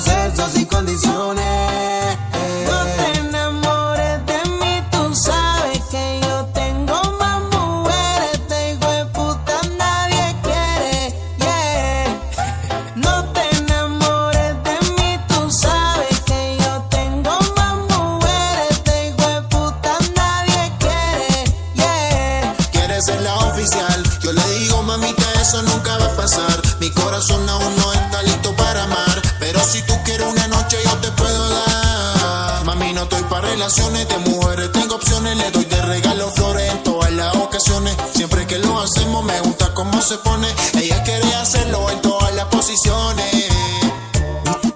sexo sin condiciones. No te enamores de mí, tú sabes que yo tengo más mujeres. Este hijo de puta nadie quiere, yeah. No te enamores de mí, tú sabes que yo tengo más mujeres. Este hijo de puta nadie quiere, yeah. Quieres ser la oficial, yo le digo mamita eso nunca va a pasar. Mi corazón aún no está listo para amar, pero si tú quieres una noche yo te puedo dar. Mami, no estoy para relaciones de mujeres, tengo opciones, le doy de regalo flores en todas las ocasiones. Siempre que lo hacemos me gusta cómo se pone, ella quiere hacerlo en todas las posiciones.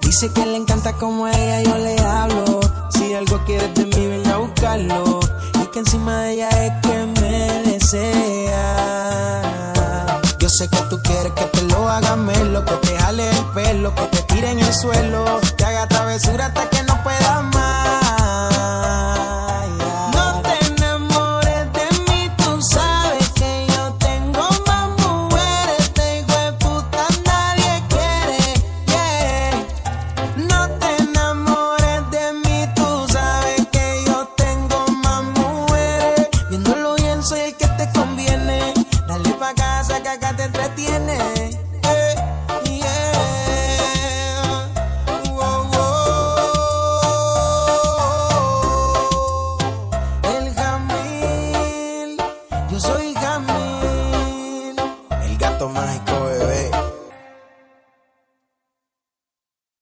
Dice que le encanta como a ella yo le hablo. Si algo quieres de mí, ven a buscarlo. Y que encima de ella es que me desea. Yo sé que tú quieres que te lo haga melo, que te jale el pelo, que te tire en el suelo, que haga travesura hasta que no pueda